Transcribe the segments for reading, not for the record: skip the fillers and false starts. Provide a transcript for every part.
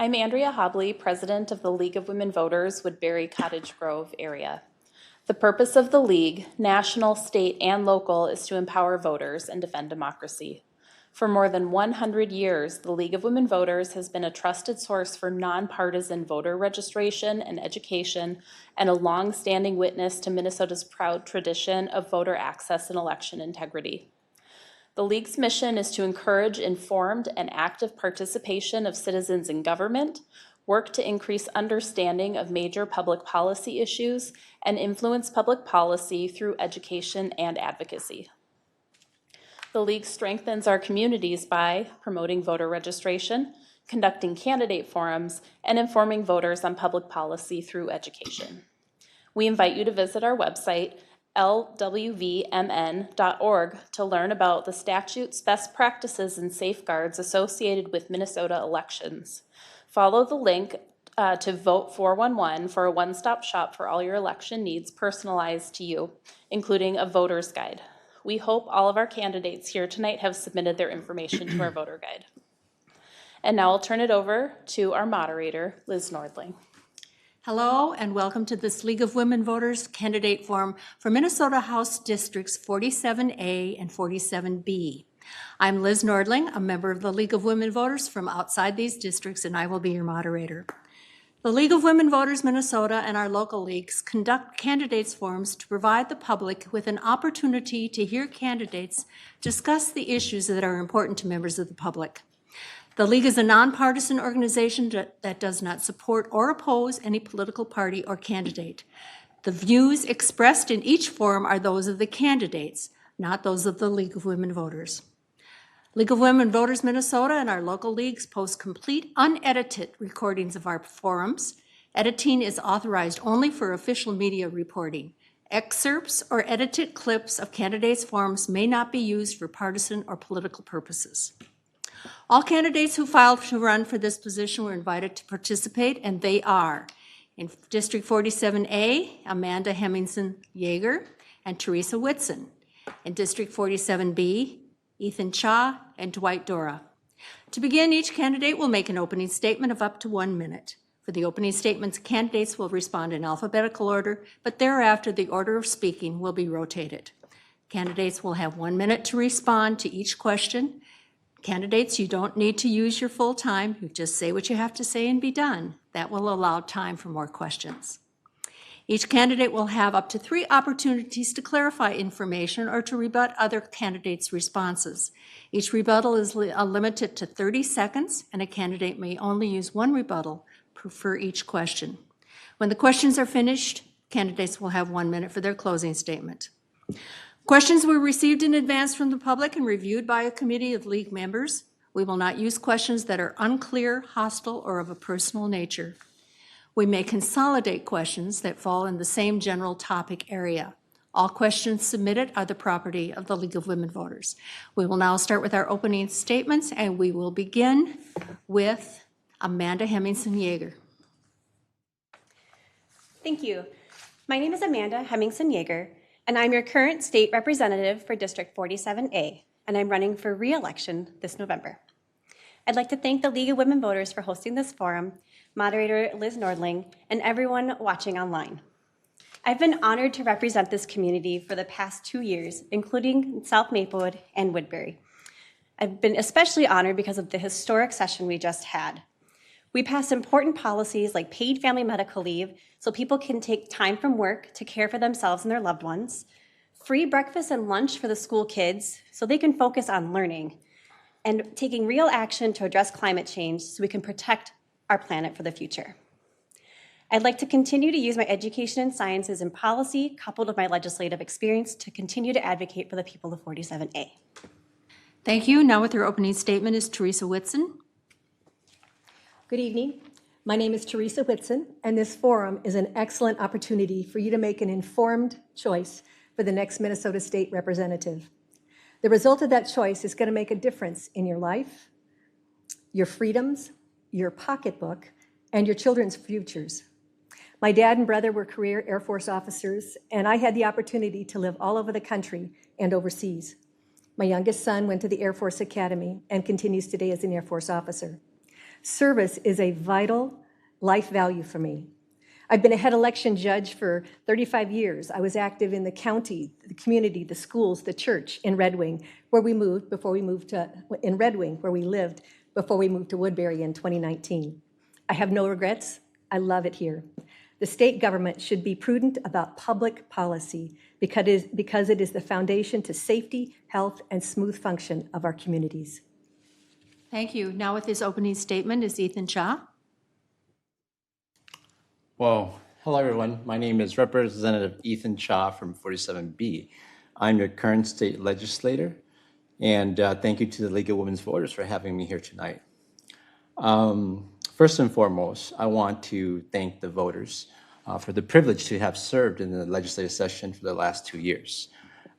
I'm Andrea Hable, President of the League of Women Voters, Woodbury Cottage Grove area. The purpose of the League, national, state, and local, is to empower voters and defend democracy. For more than 100 years, the League of Women Voters has been a trusted source for nonpartisan voter registration and education, and a long-standing witness to Minnesota's proud tradition of voter access and election integrity. The League's mission is to encourage informed and active participation of citizens in government, work to increase understanding of major public policy issues, and influence public policy through education and advocacy. The League strengthens our communities by promoting voter registration, conducting candidate forums, and informing voters on public policy through education. We invite you to visit our website, lwvmn.org, to learn about the statutes, best practices, and safeguards associated with Minnesota elections. Follow the link to Vote 411 for a one-stop shop for all your election needs personalized to you, including a voter's guide. We hope all of our candidates here tonight have submitted their information to our voter guide. And now I'll turn it over to our moderator, Liz Nordling. Hello and welcome to this League of Women Voters candidate forum for Minnesota House Districts 47A and 47B. I'm Liz Nordling, a member of the League of Women Voters from outside these districts, and I will be your moderator. The League of Women Voters Minnesota and our local leagues conduct candidates forums to provide the public with an opportunity to hear candidates discuss the issues that are important to members of the public. The League is a nonpartisan organization that does not support or oppose any political party or candidate. The views expressed in each forum are those of the candidates, not those of the League of Women Voters. League of Women Voters Minnesota and our local leagues post complete, unedited recordings of our forums. Editing is authorized only for official media reporting. Excerpts or edited clips of candidates' forums may not be used for partisan or political purposes. All candidates who filed to run for this position were invited to participate, and they are: in District 47A, Amanda Hemmingsen-Jaeger and Teresa Whitson. In District 47B, Ethan Cha and Dwight Dorau. To begin, each candidate will make an opening statement of up to 1 minute. For the opening statements, candidates will respond in alphabetical order, but thereafter the order of speaking will be rotated. Candidates will have 1 minute to respond to each question. Candidates, you don't need to use your full time. You just say what you have to say and be done. That will allow time for more questions. Each candidate will have up to 3 opportunities to clarify information or to rebut other candidates' responses. Each rebuttal is limited to 30 seconds, and a candidate may only use 1 rebuttal for each question. When the questions are finished, candidates will have 1 minute for their closing statement. Questions were received in advance from the public and reviewed by a committee of League members. We will not use questions that are unclear, hostile, or of a personal nature. We may consolidate questions that fall in the same general topic area. All questions submitted are the property of the League of Women Voters. We will now start with our opening statements, and we will begin with Amanda Hemmingsen-Jaeger. Thank you. My name is Amanda Hemmingsen-Jaeger, and I'm your current state representative for District 47A, and I'm running for re-election this November. I'd like to thank the League of Women Voters for hosting this forum, moderator Liz Nordling, and everyone watching online. I've been honored to represent this community for the past 2 years, including South Maplewood and Woodbury. I've been especially honored because of the historic session we just had. We passed important policies like paid family medical leave so people can take time from work to care for themselves and their loved ones, free breakfast and lunch for the school kids so they can focus on learning, and taking real action to address climate change so we can protect our planet for the future. I'd like to continue to use my education in sciences and policy, coupled with my legislative experience, to continue to advocate for the people of 47A. Thank you. Now with your opening statement is Teresa Whitson. Good evening. My name is Teresa Whitson, and this forum is an excellent opportunity for you to make an informed choice for the next Minnesota State Representative. The result of that choice is going to make a difference in your life, your freedoms, your pocketbook, and your children's futures. My dad and brother were career Air Force officers, and I had the opportunity to live all over the country and overseas. My youngest son went to the Air Force Academy and continues today as an Air Force officer. Service is a vital life value for me. I've been a head election judge for 35 years. I was active in the county, the community, the schools, the church in Red Wing, where we moved before we moved to, in Red Wing, where we lived before we moved to Woodbury in 2019. I have no regrets. I love it here. The state government should be prudent about public policy because it is the foundation to safety, health, and smooth function of our communities. Thank you. Now with his opening statement is Ethan Shaw. Well, hello everyone. My name is Representative Ethan Shaw from 47B. I'm your current state legislator, and thank you to the League of Women's Voters for having me here tonight. First and foremost, I want to thank the voters for the privilege to have served in the legislative session for the last 2 years.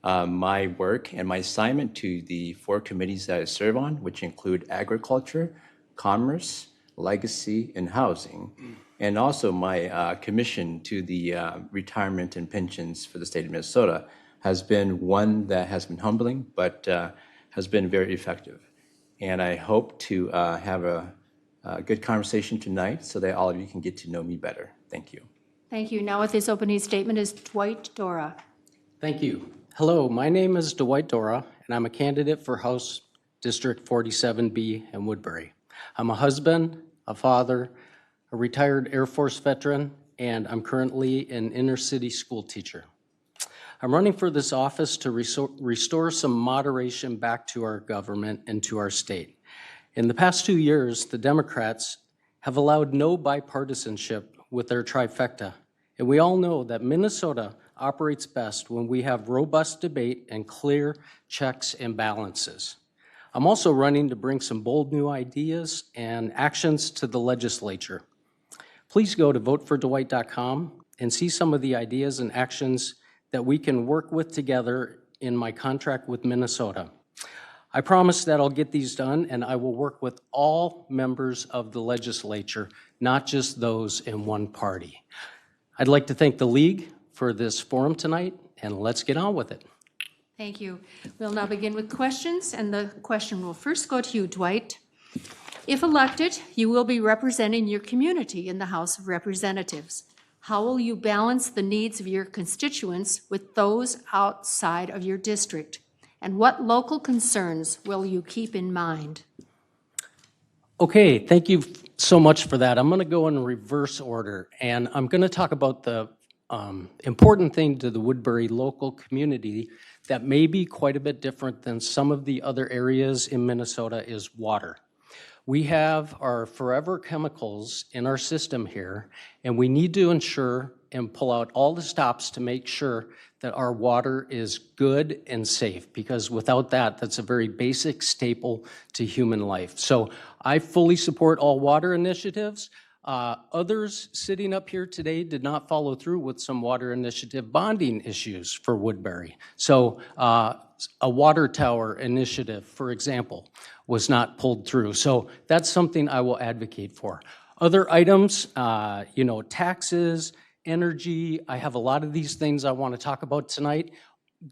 My work and my assignment to the 4 committees that I serve on, which include agriculture, commerce, legacy, and housing, and also my commission to the retirement and pensions for the state of Minnesota, has been one that has been humbling, but has been very effective. And I hope to have a good conversation tonight so that all of you can get to know me better. Thank you. Thank you. Now with his opening statement is Dwight Dorau. Thank you. Hello, my name is Dwight Dorau, and I'm a candidate for House District 47B in Woodbury. I'm a husband, a father, a retired Air Force veteran, and I'm currently an inner-city school teacher. I'm running for this office to restore some moderation back to our government and to our state. In the past 2 years, the Democrats have allowed no bipartisanship with their trifecta, and we all know that Minnesota operates best when we have robust debate and clear checks and balances. I'm also running to bring some bold new ideas and actions to the legislature. Please go to votefordwight.com and see some of the ideas and actions that we can work with together in my contract with Minnesota. I promise that I'll get these done, and I will work with all members of the legislature, not just those in one party. I'd like to thank the League for this forum tonight, and let's get on with it. Thank you. We'll now begin with questions, and the question will first go to you, Dwight. If elected, you will be representing your community in the House of Representatives. How will you balance the needs of your constituents with those outside of your district? And what local concerns will you keep in mind? Okay, thank you so much for that. I'm going to go in reverse order, and I'm going to talk about the important thing to the Woodbury local community that may be quite a bit different than some of the other areas in Minnesota is water. We have our forever chemicals in our system here, and we need to ensure and pull out all the stops to make sure that our water is good and safe, because without that, that's a very basic staple to human life. So I fully support all water initiatives. Others sitting up here today did not follow through with some water initiative bonding issues for Woodbury. So a water tower initiative, for example, was not pulled through. So that's something I will advocate for. Other items, taxes, energy, I have a lot of these things I want to talk about tonight.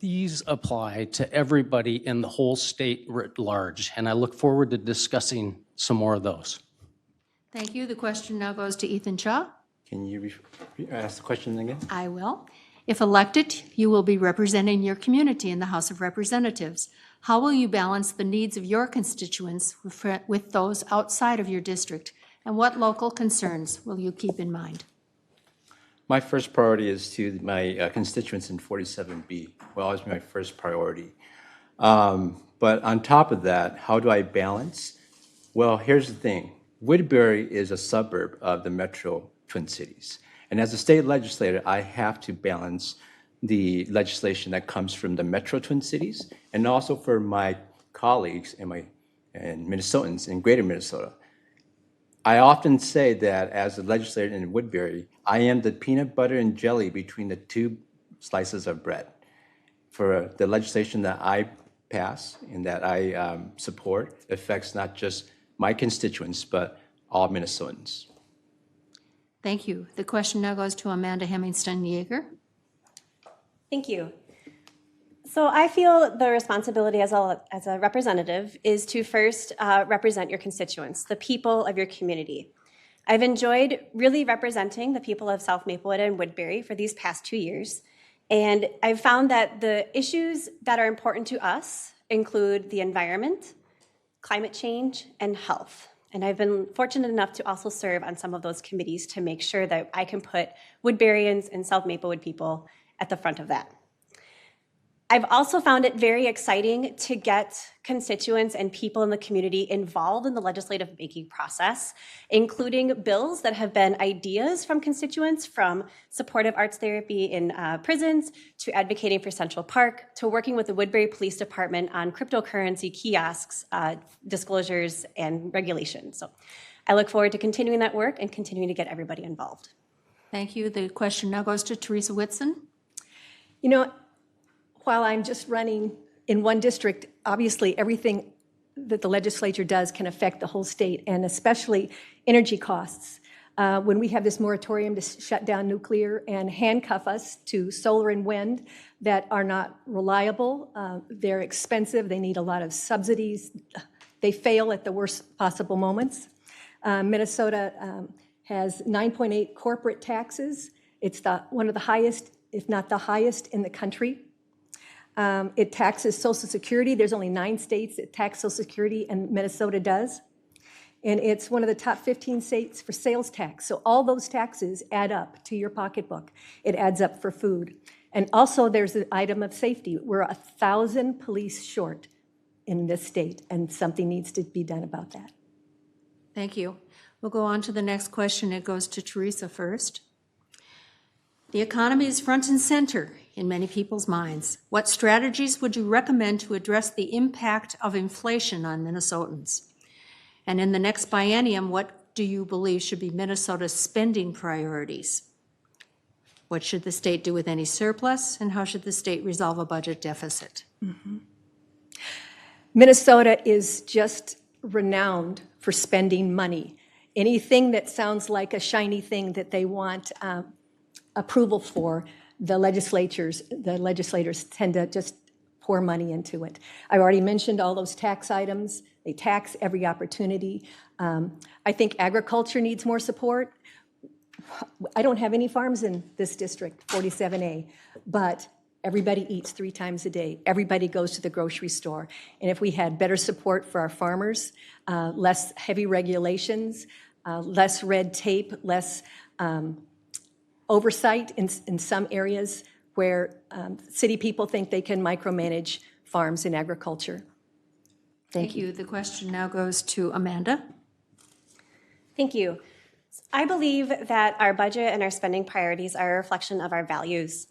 These apply to everybody in the whole state writ large, and I look forward to discussing some more of those. Thank you. The question now goes to Ethan Shaw. Can you ask the question again? I will. If elected, you will be representing your community in the House of Representatives. How will you balance the needs of your constituents with those outside of your district? And what local concerns will you keep in mind? My first priority is to my constituents in 47B. Will always be my first priority. But on top of that, how do I balance? Well, here's the thing. Woodbury is a suburb of the Metro Twin Cities. And as a state legislator, I have to balance the legislation that comes from the Metro Twin Cities and also for my colleagues and Minnesotans in greater Minnesota. I often say that as a legislator in Woodbury, I am the peanut butter and jelly between the two slices of bread. For the legislation that I pass and that I support affects not just my constituents, but all Minnesotans. Thank you. The question now goes to Amanda Hemmingsen-Jaeger. Thank you. So I feel the responsibility as a representative is to first represent your constituents, the people of your community. I've enjoyed really representing the people of South Maplewood and Woodbury for these past 2 years, and I've found that the issues that are important to us include the environment, climate change, and health. And I've been fortunate enough to also serve on some of those committees to make sure that I can put Woodburyans and South Maplewood people at the front of that. I've also found it very exciting to get constituents and people in the community involved in the legislative making process, including bills that have been ideas from constituents, from supportive arts therapy in prisons, to advocating for Central Park, to working with the Woodbury Police Department on cryptocurrency kiosks, disclosures, and regulations. So I look forward to continuing that work and continuing to get everybody involved. Thank you. The question now goes to Teresa Whitson. You know, while I'm just running in one district, obviously everything that the legislature does can affect the whole state, and especially energy costs. When we have this moratorium to shut down nuclear and handcuff us to solar and wind that are not reliable, they're expensive, they need a lot of subsidies, they fail at the worst possible moments. Minnesota has 9.8 corporate taxes. It's one of the highest, if not the highest, in the country. It taxes Social Security. There's only 9 states that tax Social Security, and Minnesota does. And it's one of the top 15 states for sales tax. So all those taxes add up to your pocketbook. It adds up for food. And also there's an item of safety. We're 1,000 police short in this state, and something needs to be done about that. Thank you. We'll go on to the next question. It goes to Teresa first. The economy is front and center in many people's minds. What strategies would you recommend to address the impact of inflation on Minnesotans? And in the next biennium, what do you believe should be Minnesota's spending priorities? What should the state do with any surplus, and how should the state resolve a budget deficit? Mm-hmm. Minnesota is just renowned for spending money. Anything that sounds like a shiny thing that they want approval for, the legislators tend to just pour money into it. I already mentioned all those tax items. They tax every opportunity. I think agriculture needs more support. I don't have any farms in this district, 47A, but everybody eats 3 times a day. Everybody goes to the grocery store. And if we had better support for our farmers, less heavy regulations, less red tape, less oversight in some areas where city people think they can micromanage farms and agriculture. Thank you. The question now goes to Amanda. Thank you. I believe that our budget and our spending priorities are a reflection of our values.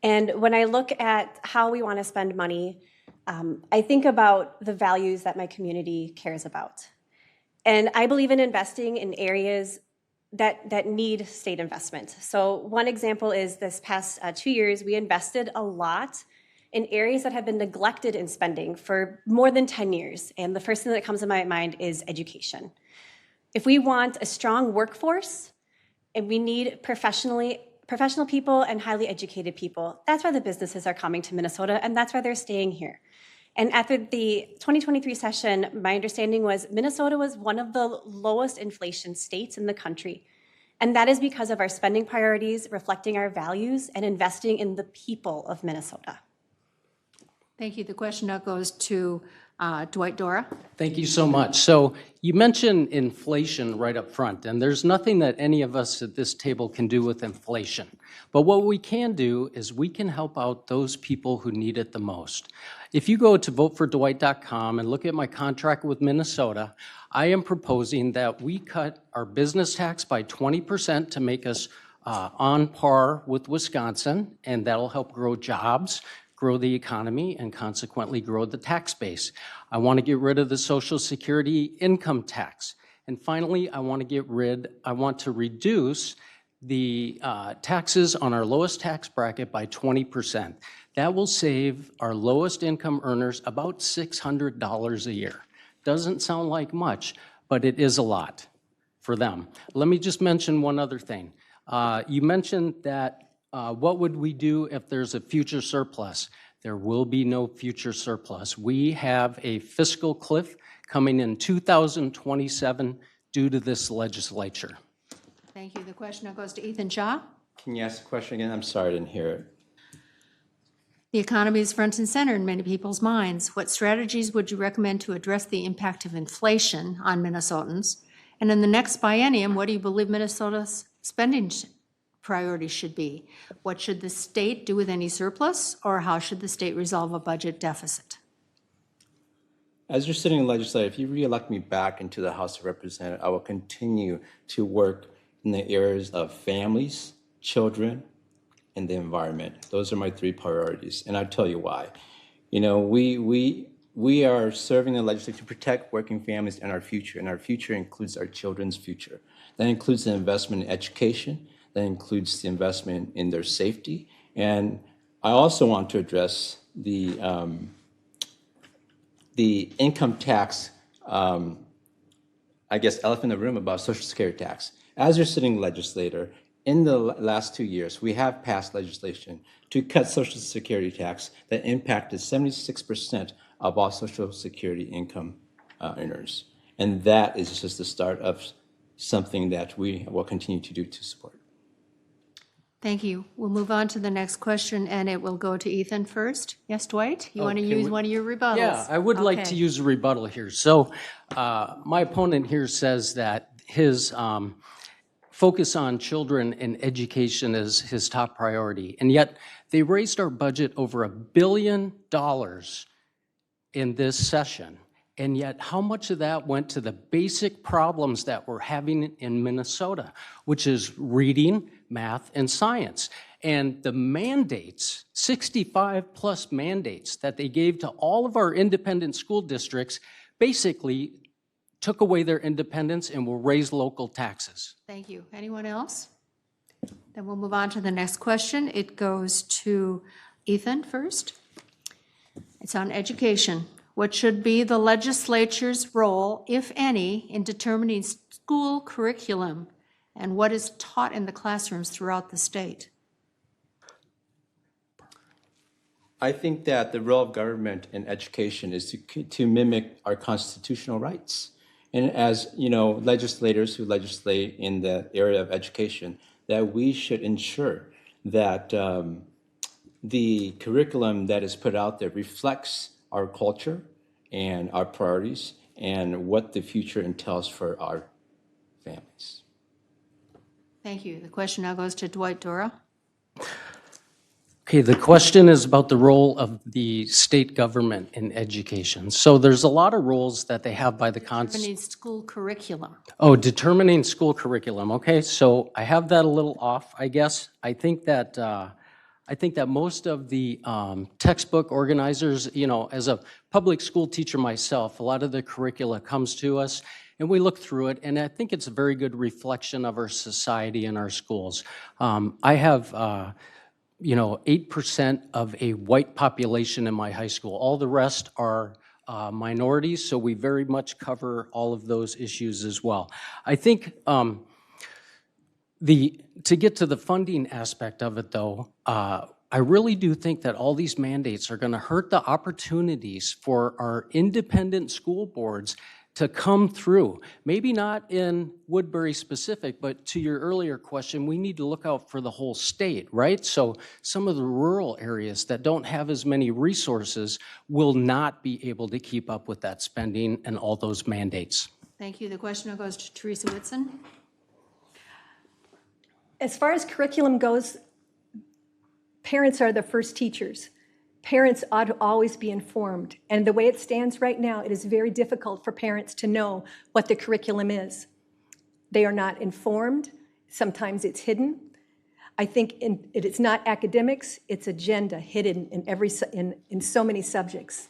And when I look at how we want to spend money, I think about the values that my community cares about. And I believe in investing in areas that need state investment. So one example is this past 2 years, we invested a lot in areas that have been neglected in spending for more than 10 years. And the first thing that comes to my mind is education. If we want a strong workforce, and we need professional people and highly educated people, that's why the businesses are coming to Minnesota, and that's why they're staying here. And after the 2023 session, my understanding was Minnesota was one of the lowest inflation states in the country. And that is because of our spending priorities, reflecting our values, and investing in the people of Minnesota. Thank you. The question now goes to Dwight Dorau. Thank you so much. So you mentioned inflation right up front, and there's nothing that any of us at this table can do with inflation. But what we can do is we can help out those people who need it the most. If you go to votefordwight.com and look at my contract with Minnesota, I am proposing that we cut our business tax by 20% to make us on par with Wisconsin, and that'll help grow jobs, grow the economy, and consequently grow the tax base. I want to get rid of the Social Security income tax. And finally, I want to reduce the taxes on our lowest tax bracket by 20%. That will save our lowest income earners about $600 a year. Doesn't sound like much, but it is a lot for them. Let me just mention one other thing. You mentioned that what would we do if there's a future surplus? There will be no future surplus. We have a fiscal cliff coming in 2027 due to this legislature. Thank you. The question now goes to Ethan Shaw. Can you ask the question again? I'm sorry, I didn't hear it. The economy is front and center in many people's minds. What strategies would you recommend to address the impact of inflation on Minnesotans? And in the next biennium, what do you believe Minnesota's spending priorities should be? What should the state do with any surplus, or how should the state resolve a budget deficit? As you're sitting in the legislature, if you reelect me back into the House of Representatives, I will continue to work in the areas of families, children, and the environment. Those are my 3 priorities, and I'll tell you why. You know, we are serving the legislature to protect working families and our future includes our children's future. That includes the investment in education, that includes the investment in their safety, and I also want to address the income tax, I guess, elephant in the room about Social Security tax. As you're sitting legislator, in the last 2 years, we have passed legislation to cut Social Security tax that impacted 76% of all Social Security income earners. And that is just the start of something that we will continue to do to support. Thank you. We'll move on to the next question, and it will go to Ethan first. Yes, Dwight? You want to use one of your rebuttals? Yeah, I would like to Okay. use a rebuttal here. So my opponent here says that his focus on children and education is his top priority. And yet they raised our budget over $1 billion in this session. And yet how much of that went to the basic problems that we're having in Minnesota, which is reading, math, and science. And the mandates, 65 plus mandates that they gave to all of our independent school districts basically took away their independence and will raise local taxes. Thank you. Anyone else? Then we'll move on to the next question. It goes to Ethan first. It's on education. What should be the legislature's role, if any, in determining school curriculum and what is taught in the classrooms throughout the state? I think that the role of government in education is to mimic our constitutional rights. And as you know, legislators who legislate in the area of education, that we should ensure that the curriculum that is put out there reflects our culture and our priorities and what the future entails for our families. Thank you. The question now goes to Dwight Dorau. Okay, the question is about the role of the state government in education. So there's a lot of roles that they have by the Determining school curriculum. Oh, determining school curriculum. Okay, so I have that a little off, I guess. I think that most of the textbook organizers, you know, as a public school teacher myself, a lot of the curricula comes to us and we look through it, and I think it's a very good reflection of our society and our schools. I have 8% of a white population in my high school. All the rest are minorities, so we very much cover all of those issues as well. I think to get to the funding aspect of it, though, I really do think that all these mandates are going to hurt the opportunities for our independent school boards to come through. Maybe not in Woodbury specific, but to your earlier question, we need to look out for the whole state, right? So some of the rural areas that don't have as many resources will not be able to keep up with that spending and all those mandates. Thank you. The question now goes to Teresa Whitson. As far as curriculum goes, parents are the first teachers. Parents ought to always be informed. And the way it stands right now, it is very difficult for parents to know what the curriculum is. They are not informed. Sometimes it's hidden. I think it's not academics, it's agenda hidden in so many subjects.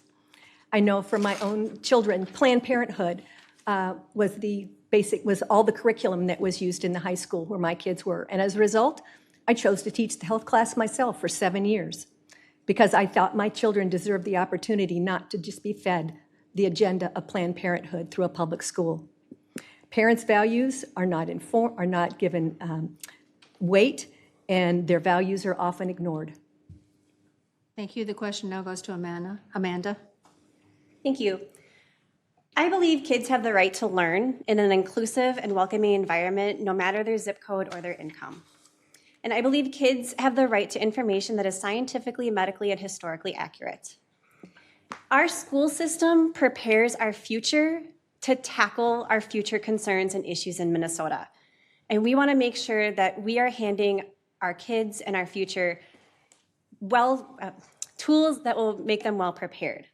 I know from my own children, Planned Parenthood was all the curriculum that was used in the high school where my kids were. And as a result, I chose to teach the health class myself for 7 years because I thought my children deserved the opportunity not to just be fed the agenda of Planned Parenthood through a public school. Parents' values are not given weight, and their values are often ignored. Thank you. The question now goes to Amanda. Amanda? Thank you. I believe kids have the right to learn in an inclusive and welcoming environment, no matter their zip code or their income. And I believe kids have the right to information that is scientifically, medically, and historically accurate. Our school system prepares our future to tackle our future concerns and issues in Minnesota. And we want to make sure that we are handing our kids and our future tools that will make them well prepared.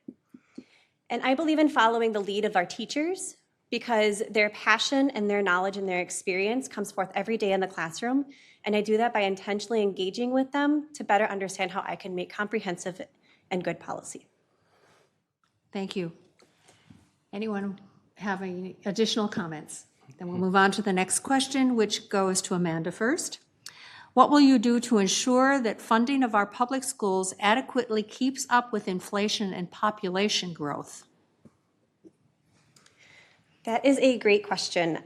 And I believe in following the lead of our teachers because their passion and their knowledge and their experience comes forth every day in the classroom. And I do that by intentionally engaging with them to better understand how I can make comprehensive and good policy. Thank you. Anyone have any additional comments? Then we'll move on to the next question, which goes to Amanda first. What will you do to ensure that funding of our public schools adequately keeps up with inflation and population growth? That is a great question.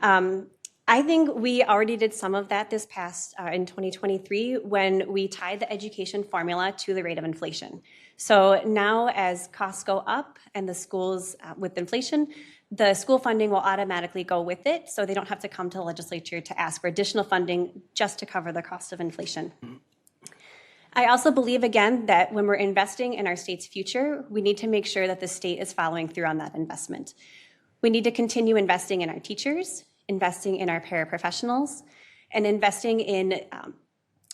I think we already did some of that this past in 2023 when we tied the education formula to the rate of inflation. So now as costs go up and the schools with inflation, the school funding will automatically go with it, so they don't have to come to the legislature to ask for additional funding just to cover the cost of inflation. I also believe, again, that when we're investing in our state's future, we need to make sure that the state is following through on that investment. We need to continue investing in our teachers, investing in our paraprofessionals, and investing in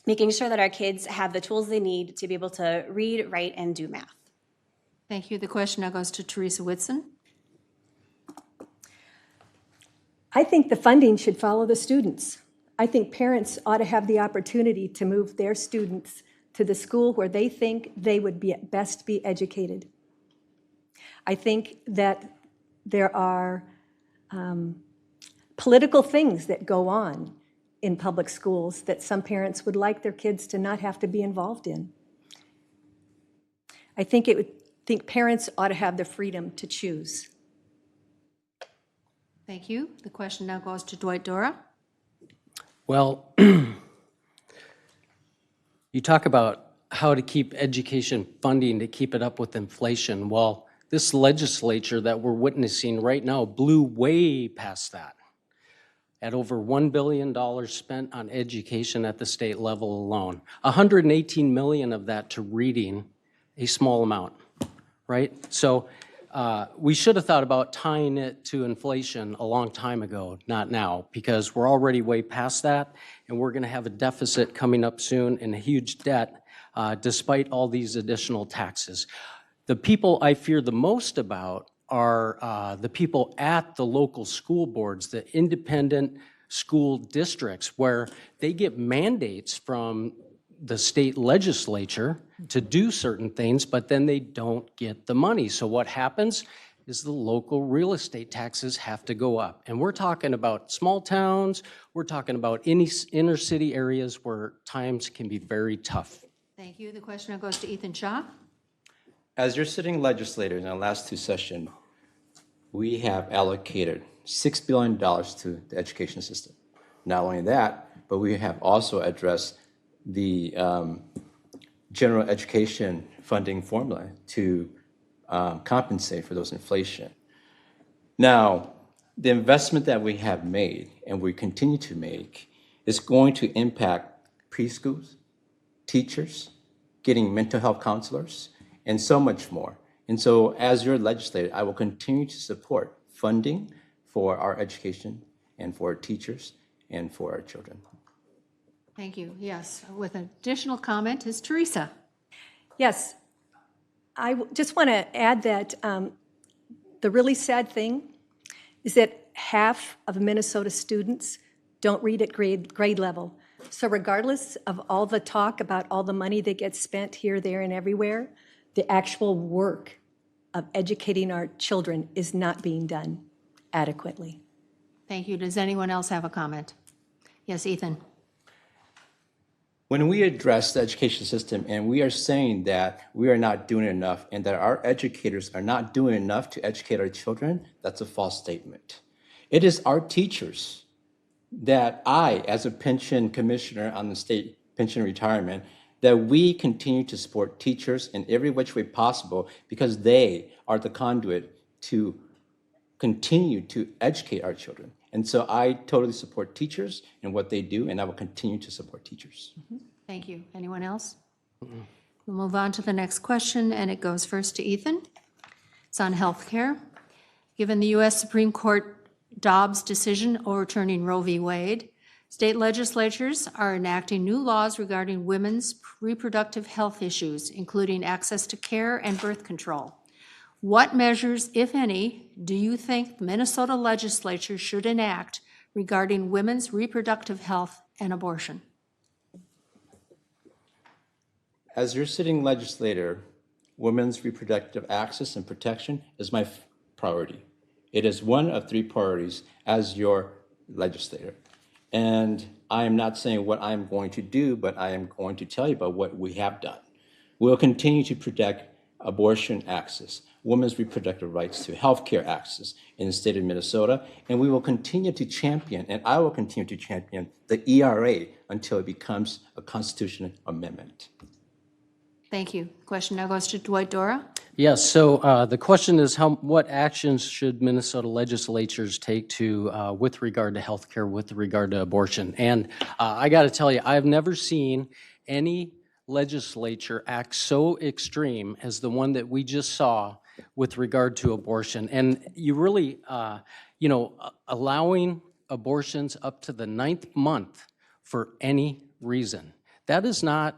making sure that our kids have the tools they need to be able to read, write, and do math. Thank you. The question now goes to Teresa Whitson. I think the funding should follow the students. I think parents ought to have the opportunity to move their students to the school where they think they would best be educated. I think that there are political things that go on in public schools that some parents would like their kids to not have to be involved in. I think parents ought to have the freedom to choose. Thank you. The question now goes to Dwight Dorau. Well, you talk about how to keep education funding to keep it up with inflation. Well, this legislature that we're witnessing right now blew way past that. At over $1 billion spent on education at the state level alone. $118 million of that to reading, a small amount, right? So we should have thought about tying it to inflation a long time ago, not now, because we're already way past that, and we're gonna have a deficit coming up soon and a huge debt despite all these additional taxes. The people I fear the most about are the people at the local school boards, the independent school districts, where they get mandates from the state legislature to do certain things, but then they don't get the money. So what happens is the local real estate taxes have to go up. And we're talking about small towns, we're talking about inner city areas where times can be very tough. Thank you. The question now goes to Ethan Shaw. As your sitting legislator in the last two sessions, we have allocated $6 billion to the education system. Not only that, but we have also addressed the general education funding formula to compensate for those inflation. Now, the investment that we have made and we continue to make is going to impact preschools, teachers, getting mental health counselors, and so much more. And so as your legislator, I will continue to support funding for our education and for our teachers and for our children. Thank you. Yes, with an additional comment is Teresa. Yes, I just want to add that the really sad thing is that half of Minnesota students don't read at grade level. So regardless of all the talk about all the money that gets spent here, there, and everywhere, the actual work of educating our children is not being done adequately. Thank you. Does anyone else have a comment? Yes, Ethan. When we address the education system and we are saying that we are not doing enough and that our educators are not doing enough to educate our children, that's a false statement. It is our teachers that I, as a pension commissioner on the state pension retirement, that we continue to support teachers in every which way possible because they are the conduit to continue to educate our children. And so I totally support teachers and what they do, and I will continue to support teachers. Thank you. Anyone else? We'll move on to the next question, and it goes first to Ethan. It's on healthcare. Given the U.S. Supreme Court Dobbs decision overturning Roe v. Wade, state legislatures are enacting new laws regarding women's reproductive health issues, including access to care and birth control. What measures, if any, do you think the Minnesota legislature should enact regarding women's reproductive health and abortion? As your sitting legislator, women's reproductive access and protection is my priority. It is one of 3 priorities as your legislator. And I am not saying what I'm going to do, but I am going to tell you about what we have done. We'll continue to protect abortion access, women's reproductive rights to health care access in the state of Minnesota, and we will continue to champion, and I will continue to champion the ERA until it becomes a constitutional amendment. Thank you. Question now goes to Dwight Dorau. Yes, so the question is what actions should Minnesota legislatures take to, with regard to healthcare, with regard to abortion? And I got to tell you, I've never seen any legislature act so extreme as the one that we just saw with regard to abortion. And you really, allowing abortions up to the 9th month for any reason. That is not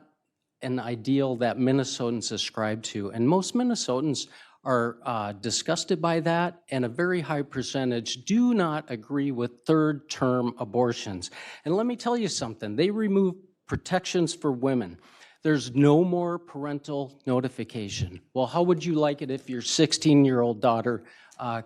an ideal that Minnesotans ascribe to. And most Minnesotans are disgusted by that, and a very high percentage do not agree with 3rd-term abortions. And let me tell you something, they remove protections for women. There's no more parental notification. Well, how would you like it if your 16-year-old daughter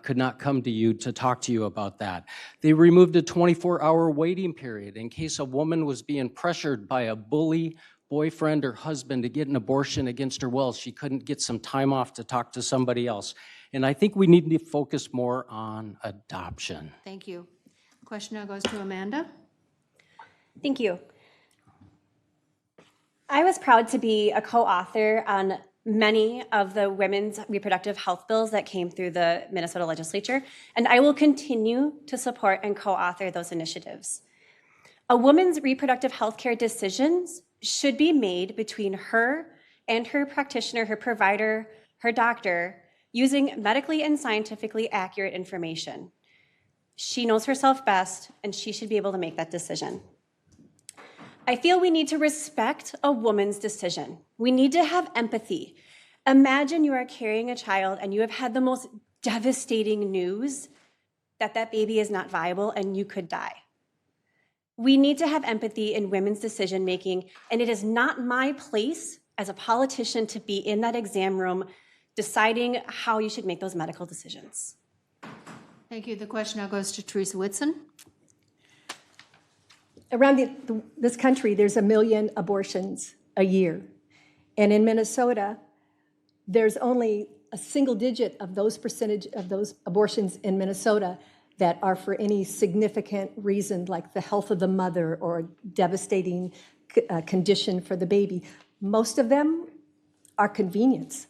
could not come to you to talk to you about that? They removed a 24-hour waiting period in case a woman was being pressured by a bully boyfriend or husband to get an abortion against her will. She couldn't get some time off to talk to somebody else. And I think we need to focus more on adoption. Thank you. Question now goes to Amanda. Thank you. I was proud to be a co-author on many of the women's reproductive health bills that came through the Minnesota legislature, and I will continue to support and co-author those initiatives. A woman's reproductive health care decisions should be made between her and her practitioner, her provider, her doctor, using medically and scientifically accurate information. She knows herself best, and she should be able to make that decision. I feel we need to respect a woman's decision. We need to have empathy. Imagine you are carrying a child and you have had the most devastating news that that baby is not viable and you could die. We need to have empathy in women's decision making, and it is not my place as a politician to be in that exam room deciding how you should make those medical decisions. Thank you. The question now goes to Teresa Whitson. Around this country, there's 1 million abortions a year. And in Minnesota, there's only a single digit of those percentage of those abortions in Minnesota that are for any significant reason, like the health of the mother or a devastating condition for the baby. Most of them are convenience.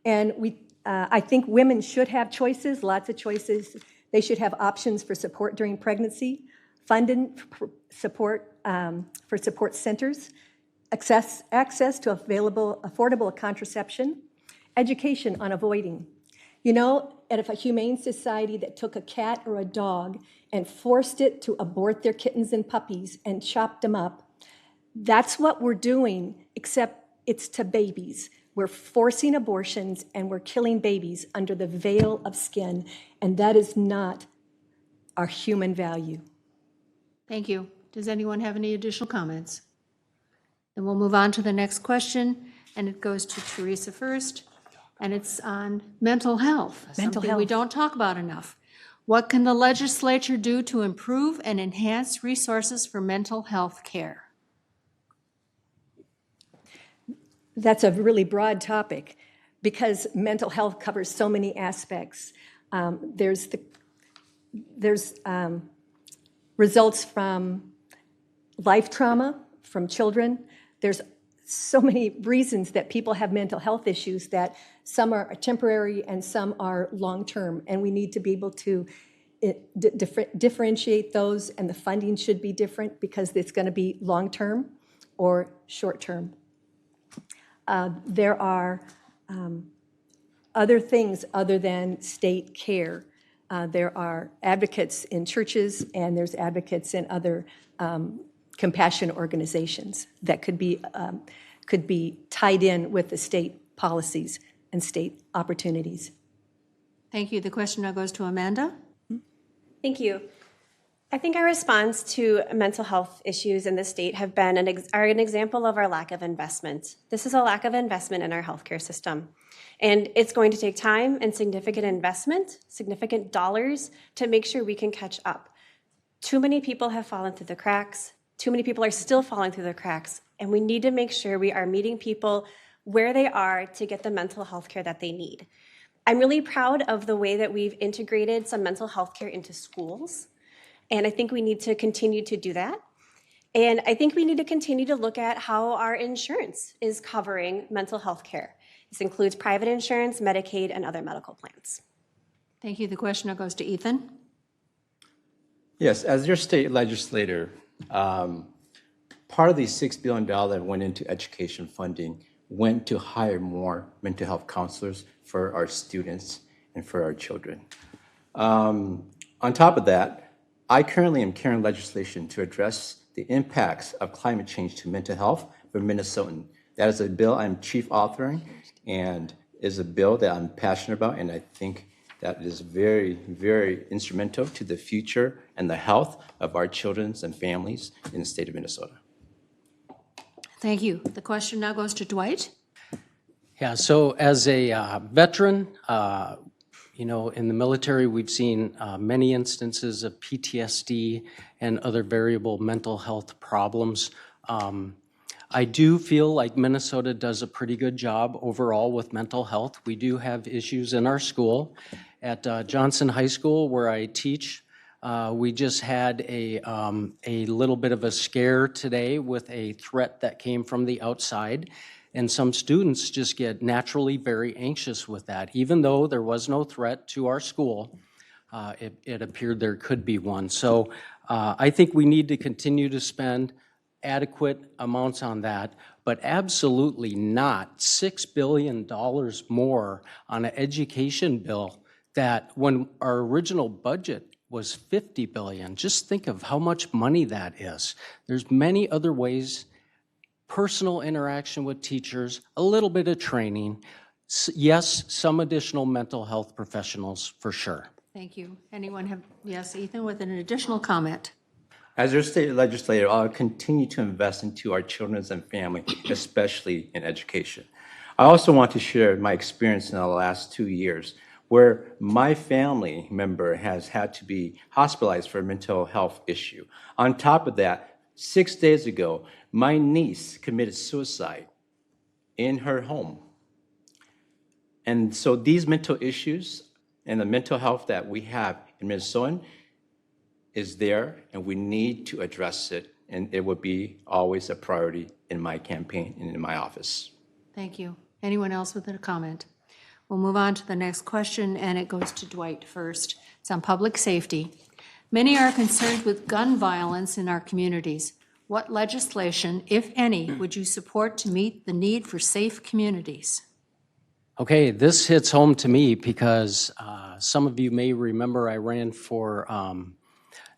And I think women should have choices, lots of choices. They should have options for support during pregnancy, funding support for support centers, access to affordable contraception, education on avoiding. You know, if a humane society that took a cat or a dog and forced it to abort their kittens and puppies and chopped them up, that's what we're doing, except it's to babies. We're forcing abortions and we're killing babies under the veil of skin, and that is not our human value. Thank you. Does anyone have any additional comments? Then we'll move on to the next question, and it goes to Teresa first, and it's on mental health, something we don't talk about enough. What can the legislature do to improve and enhance resources for mental health care? That's a really broad topic because mental health covers so many aspects. There's results from life trauma from children. There's so many reasons that people have mental health issues, that some are temporary and some are long-term, and we need to be able to differentiate those, and the funding should be different because it's going to be long-term or short-term. There are other things other than state care. There are advocates in churches, and there's advocates in other compassion organizations that could be tied in with the state policies and state opportunities. Thank you. The question now goes to Amanda. Thank you. I think our response to mental health issues in the state have been are an example of our lack of investment. This is a lack of investment in our healthcare system. And it's going to take time and significant investment, significant dollars, to make sure we can catch up. Too many people have fallen through the cracks. Too many people are still falling through the cracks. And we need to make sure we are meeting people where they are to get the mental health care that they need. I'm really proud of the way that we've integrated some mental health care into schools. And I think we need to continue to do that. And I think we need to continue to look at how our insurance is covering mental health care. This includes private insurance, Medicaid, and other medical plans. Thank you. The question now goes to Ethan. Yes, as your state legislator, part of the $6 billion that went into education funding went to hire more mental health counselors for our students and for our children. On top of that, I currently am carrying legislation to address the impacts of climate change to mental health for Minnesotan. That is a bill I'm chief authoring, and is a bill that I'm passionate about, and I think that is very, very instrumental to the future and the health of our children and families in the state of Minnesota. Thank you. The question now goes to Dwight. Yeah, so as a veteran, in the military, we've seen many instances of PTSD and other variable mental health problems. I do feel like Minnesota does a pretty good job overall with mental health. We do have issues in our school. At Johnson High School, where I teach, we just had a little bit of a scare today with a threat that came from the outside. And some students just get naturally very anxious with that. Even though there was no threat to our school, it appeared there could be one. So I think we need to continue to spend adequate amounts on that, but absolutely not $6 billion more on an education bill that when our original budget was $50 billion. Just think of how much money that is. There's many other ways. Personal interaction with teachers, a little bit of training, yes, some additional mental health professionals for sure. Thank you. Anyone have, yes, Ethan, with an additional comment. As your state legislator, I'll continue to invest into our children and family, especially in education. I also want to share my experience in the last 2 years where my family member has had to be hospitalized for a mental health issue. On top of that, 6 days ago, my niece committed suicide in her home. And so these mental issues and the mental health that we have in Minnesota is there, and we need to address it, and it would be always a priority in my campaign and in my office. Thank you. Anyone else with a comment? We'll move on to the next question, and it goes to Dwight first. It's on public safety. Many are concerned with gun violence in our communities. What legislation, if any, would you support to meet the need for safe communities? Okay, this hits home to me because some of you may remember I ran for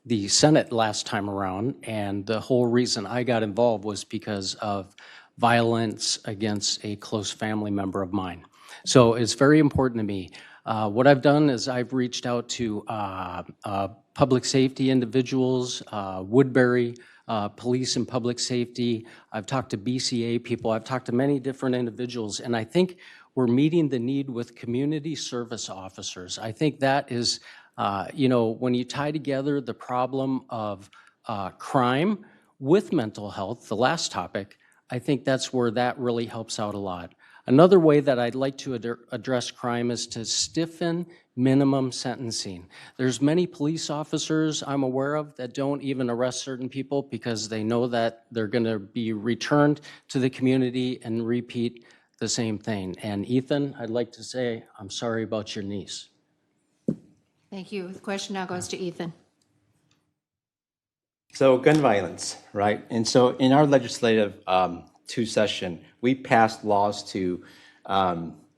the Senate last time around, and the whole reason I got involved was because of violence against a close family member of mine. So it's very important to me. What I've done is I've reached out to public safety individuals, Woodbury, police and public safety. I've talked to BCA people. I've talked to many different individuals, and I think we're meeting the need with community service officers. I think that is, when you tie together the problem of crime with mental health, the last topic, I think that's where that really helps out a lot. Another way that I'd like to address crime is to stiffen minimum sentencing. There's many police officers I'm aware of that don't even arrest certain people because they know that they're going to be returned to the community and repeat the same thing. And Ethan, I'd like to say I'm sorry about your niece. Thank you. The question now goes to Ethan. So gun violence, right? And so in our legislative session, we passed laws to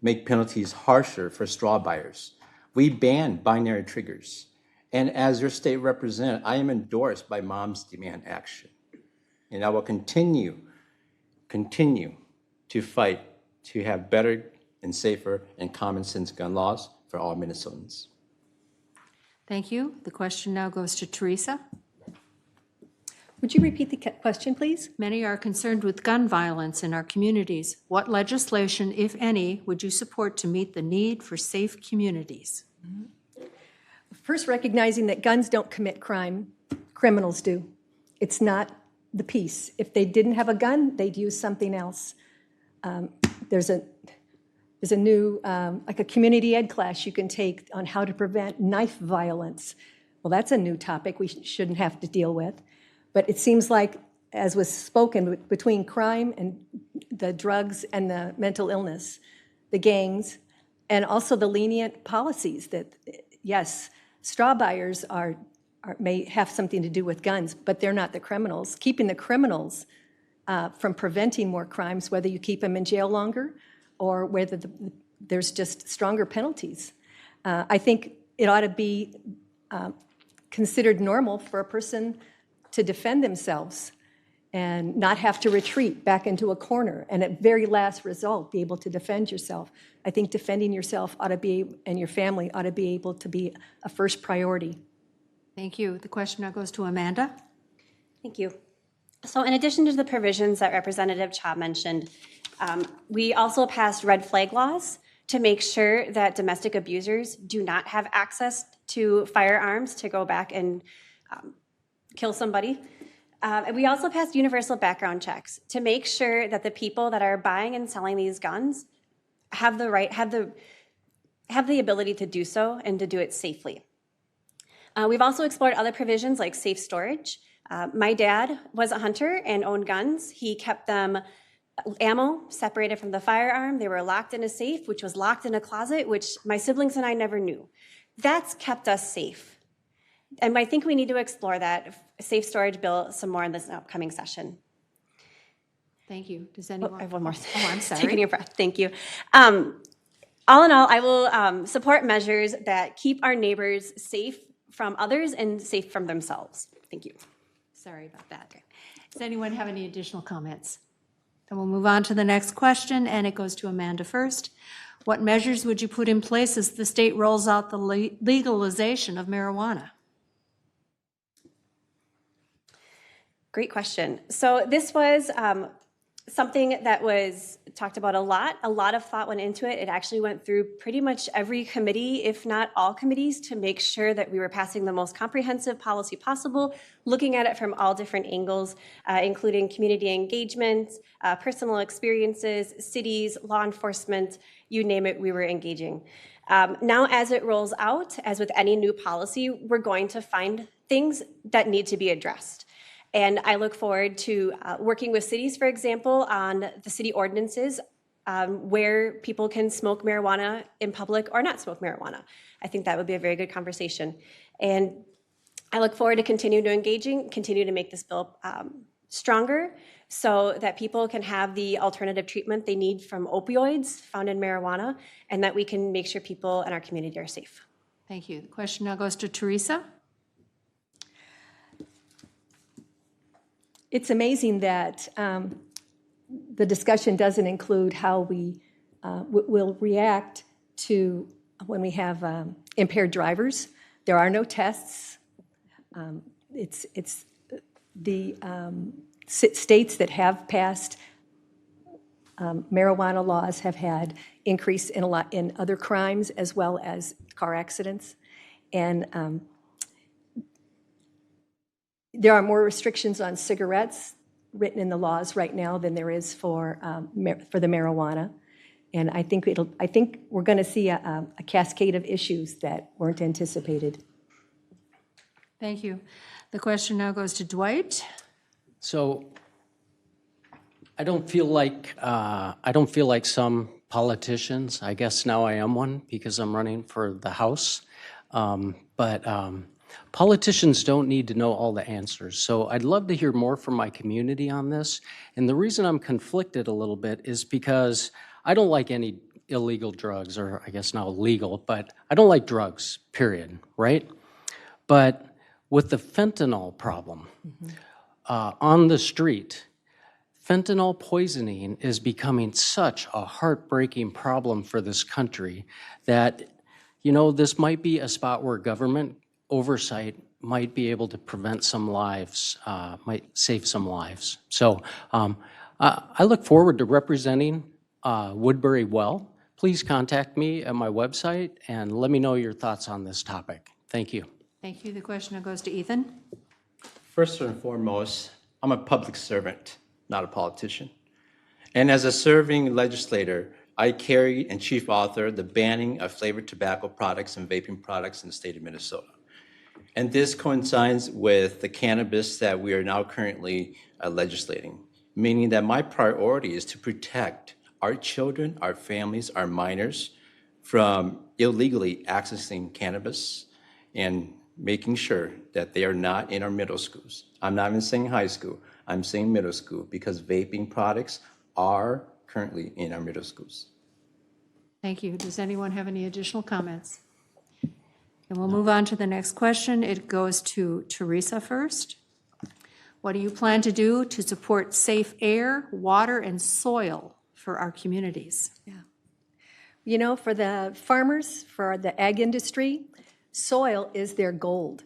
make penalties harsher for straw buyers. We banned binary triggers. And as your state representative, I am endorsed by Moms Demand Action. And I will continue to fight to have better and safer and common sense gun laws for all Minnesotans. Thank you. The question now goes to Teresa. Would you repeat the question, please? Many are concerned with gun violence in our communities. What legislation, if any, would you support to meet the need for safe communities? First, recognizing that guns don't commit crime, criminals do. It's not the piece. If they didn't have a gun, they'd use something else. There's a new, like a community ed class you can take on how to prevent knife violence. Well, that's a new topic we shouldn't have to deal with. But it seems like, as was spoken, between crime and the drugs and the mental illness, the gangs, and also the lenient policies that, yes, straw buyers may have something to do with guns, but they're not the criminals. Keeping the criminals from preventing more crimes, whether you keep them in jail longer or whether there's just stronger penalties. I think it ought to be considered normal for a person to defend themselves and not have to retreat back into a corner and at very last result be able to defend yourself. I think defending yourself ought to be, and your family ought to be able to be a first priority. Thank you. The question now goes to Amanda. Thank you. So in addition to the provisions that Representative Cha mentioned, we also passed red flag laws to make sure that domestic abusers do not have access to firearms to go back and kill somebody. And we also passed universal background checks to make sure that the people that are buying and selling these guns have the ability to do so and to do it safely. We've also explored other provisions like safe storage. My dad was a hunter and owned guns. He kept them ammo separated from the firearm. They were locked in a safe, which was locked in a closet, which my siblings and I never knew. That's kept us safe. And I think we need to explore that safe storage bill some more in this upcoming session. Thank you. Does anyone? I have one more. Oh, I'm sorry. Taking a breath. Thank you. All in all, I will support measures that keep our neighbors safe from others and safe from themselves. Thank you. Sorry about that. Does anyone have any additional comments? Then we'll move on to the next question, and it goes to Amanda first. What measures would you put in place as the state rolls out the legalization of marijuana? Great question. So this was something that was talked about a lot. A lot of thought went into it. It actually went through pretty much every committee, if not all committees, to make sure that we were passing the most comprehensive policy possible, looking at it from all different angles, including community engagement, personal experiences, cities, law enforcement, you name it, we were engaging. Now, as it rolls out, as with any new policy, we're going to find things that need to be addressed. And I look forward to working with cities, for example, on the city ordinances where people can smoke marijuana in public or not smoke marijuana. I think that would be a very good conversation. And I look forward to continue to make this bill stronger so that people can have the alternative treatment they need from opioids found in marijuana, and that we can make sure people in our community are safe. Thank you. The question now goes to Teresa. It's amazing that the discussion doesn't include how we will react to when we have impaired drivers. There are no tests. It's the states that have passed marijuana laws have had increase in other crimes as well as car accidents, and there are more restrictions on cigarettes written in the laws right now than there is for the marijuana. And I think we're going to see a cascade of issues that weren't anticipated. Thank you. The question now goes to Dwight. So I don't feel like some politicians. I guess now I am one because I'm running for the House. But politicians don't need to know all the answers. So I'd love to hear more from my community on this. And the reason I'm conflicted a little bit is because I don't like any illegal drugs, or I guess now legal, but I don't like drugs, period, right? But with the fentanyl problem on the street, fentanyl poisoning is becoming such a heartbreaking problem for this country that, you know, this might be a spot where government oversight might be able to prevent some lives, might save some lives. So I look forward to representing Woodbury well. Please contact me at my website and let me know your thoughts on this topic. Thank you. Thank you. The question now goes to Ethan. First and foremost, I'm a public servant, not a politician. And as a serving legislator, I carry and chief author the banning of flavored tobacco products and vaping products in the state of Minnesota. And this coincides with the cannabis that we are now currently legislating, meaning that my priority is to protect our children, our families, our minors from illegally accessing cannabis and making sure that they are not in our middle schools. I'm not even saying high school, I'm saying middle school, because vaping products are currently in our middle schools. Thank you. Does anyone have any additional comments? And we'll move on to the next question. It goes to Teresa first. What do you plan to do to support safe air, water, and soil for our communities? You know, for the farmers, for the ag industry, soil is their gold.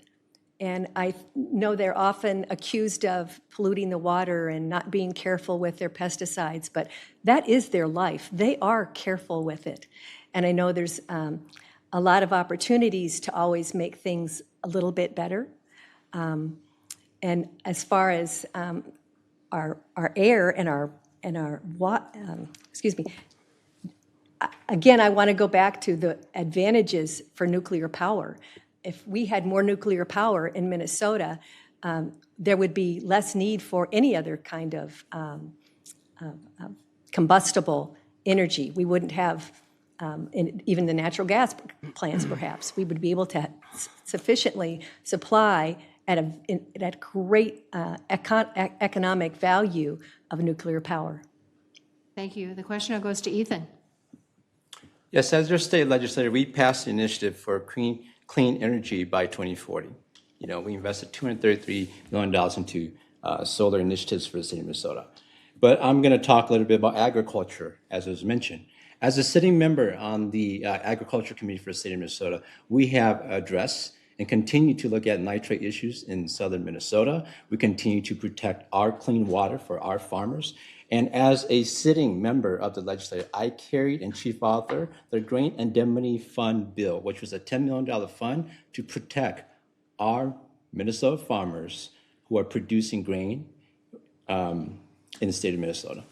And I know they're often accused of polluting the water and not being careful with their pesticides, but that is their life. They are careful with it. And I know there's a lot of opportunities to always make things a little bit better. And as far as our air and our again, I want to go back to the advantages for nuclear power. If we had more nuclear power in Minnesota, there would be less need for any other kind of combustible energy. We wouldn't have even the natural gas plants, perhaps. We would be able to sufficiently supply at great economic value of nuclear power. Thank you. The question now goes to Ethan. Yes, as your state legislator, we passed the initiative for clean energy by 2040. You know, we invested $233 million into solar initiatives for the state of Minnesota. But I'm going to talk a little bit about agriculture, as was mentioned. As a sitting member on the Agriculture Committee for the state of Minnesota, we have addressed and continue to look at nitrate issues in southern Minnesota. We continue to protect our clean water for our farmers. And as a sitting member of the legislature, I carried and chief author the Grain Indemnity Fund bill, which was a $10 million fund to protect our Minnesota farmers who are producing grain in the state of Minnesota.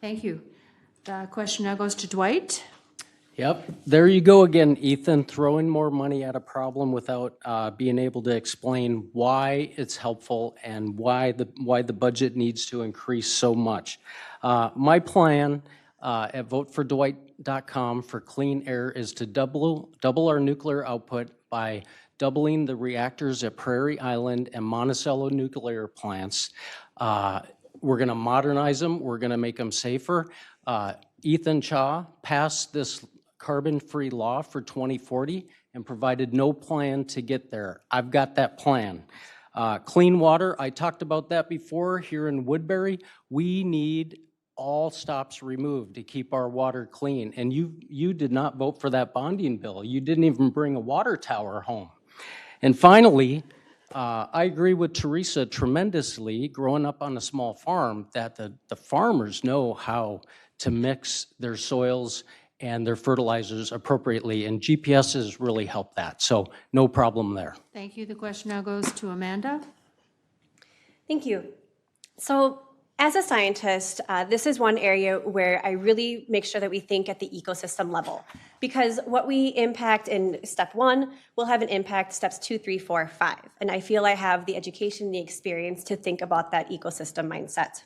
Thank you. The question now goes to Dwight. Yep, there you go again, Ethan, throwing more money at a problem without being able to explain why it's helpful and why the budget needs to increase so much. My plan at votefordwight.com for clean air is to double our nuclear output by doubling the reactors at Prairie Island and Monticello nuclear plants. We're going to modernize them. We're going to make them safer. Ethan Cha passed this carbon-free law for 2040 and provided no plan to get there. I've got that plan. Clean water, I talked about that before here in Woodbury. We need all stops removed to keep our water clean. And you did not vote for that bonding bill. You didn't even bring a water tower home. And finally, I agree with Teresa tremendously, growing up on a small farm, that the farmers know how to mix their soils and their fertilizers appropriately, and GPSs really help that, so no problem there. Thank you. The question now goes to Amanda. Thank you. So As a scientist, this is one area where I really make sure that we think at the ecosystem level, because what we impact in step 1 will have an impact steps 2, 3, 4, 5. And I feel I have the education, the experience to think about that ecosystem mindset.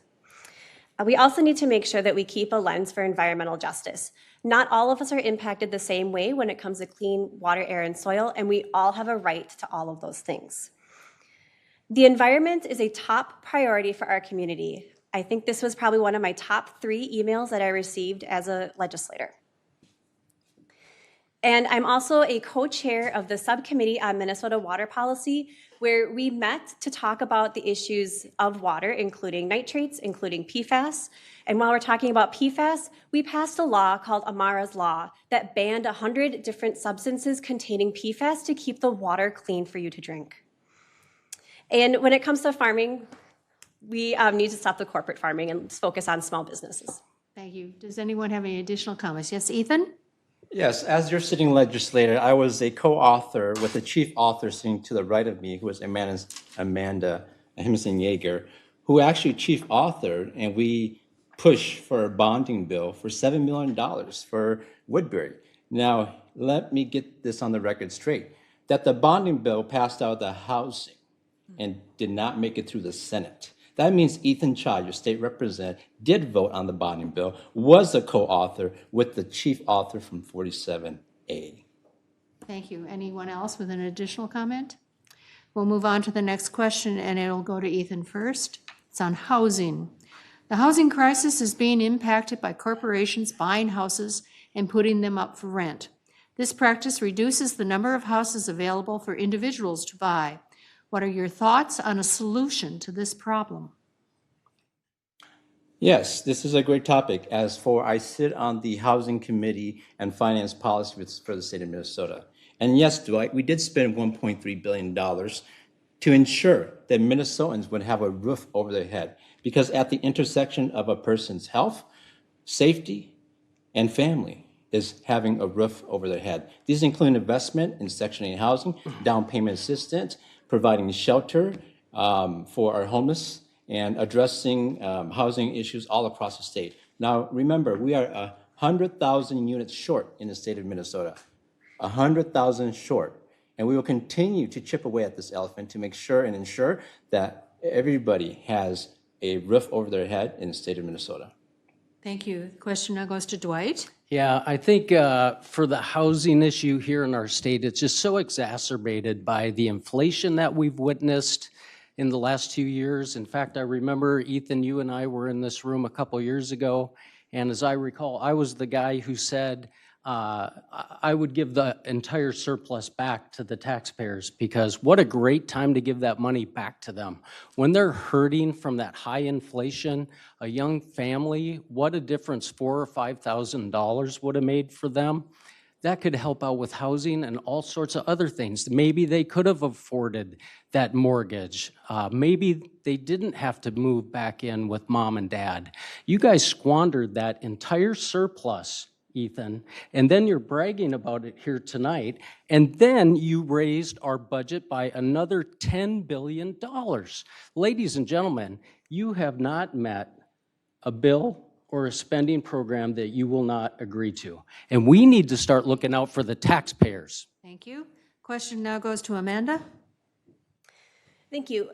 We also need to make sure that we keep a lens for environmental justice. Not all of us are impacted the same way when it comes to clean water, air, and soil, and we all have a right to all of those things. The environment is a top priority for our community. I think this was probably one of my top 3 emails that I received as a legislator. And I'm also a co-chair of the subcommittee on Minnesota water policy, where we met to talk about the issues of water, including nitrates, including PFAS. And while we're talking about PFAS, we passed a law called Amara's Law that banned 100 different substances containing PFAS to keep the water clean for you to drink. And when it comes to farming, we need to stop the corporate farming and focus on small businesses. Thank you. Does anyone have any additional comments? Yes, Ethan? Yes, as your sitting legislator, I was a co-author with the chief author sitting to the right of me, who was Amanda Hemmingsen-Jaeger, who actually chief authored, and we pushed for a bonding bill for $7 million for Woodbury. Now, let me get this on the record straight, that the bonding bill passed out of the Housing and did not make it through the Senate. That means Ethan Cha, your state representative, did vote on the bonding bill, was a co-author with the chief author from 47A. Thank you. Anyone else with an additional comment? We'll move on to the next question, and it'll go to Ethan first. It's on housing. The housing crisis is being impacted by corporations buying houses and putting them up for rent. This practice reduces the number of houses available for individuals to buy. What are your thoughts on a solution to this problem? Yes, this is a great topic. As for, I sit on the Housing Committee and Finance Policy for the state of Minnesota. And yes, Dwight, we did spend $1.3 billion to ensure that Minnesotans would have a roof over their head. Because at the intersection of a person's health, safety, and family is having a roof over their head. These include investment in Section 8 housing, down payment assistance, providing shelter for our homeless, and addressing housing issues all across the state. Now, remember, we are 100,000 units short in the state of Minnesota, 100,000 short. And we will continue to chip away at this elephant to make sure and ensure that everybody has a roof over their head in the state of Minnesota. Thank you. The question now goes to Dwight. Yeah, I think for the housing issue here in our state, it's just so exacerbated by the inflation that we've witnessed in the last 2 years. In fact, I remember, Ethan, you and I were in this room a couple years ago, and as I recall, I was the guy who said I would give the entire surplus back to the taxpayers, because what a great time to give that money back to them. When they're hurting from that high inflation, a young family, what a difference $4,000 or $5,000 would have made for them. That could help out with housing and all sorts of other things. Maybe they could have afforded that mortgage. Maybe they didn't have to move back in with mom and dad. You guys squandered that entire surplus, Ethan, and then you're bragging about it here tonight, and then you raised our budget by another $10 billion. Ladies and gentlemen, you have not met a bill or a spending program that you will not agree to. And we need to start looking out for the taxpayers. Thank you. Question now goes to Amanda. Thank you.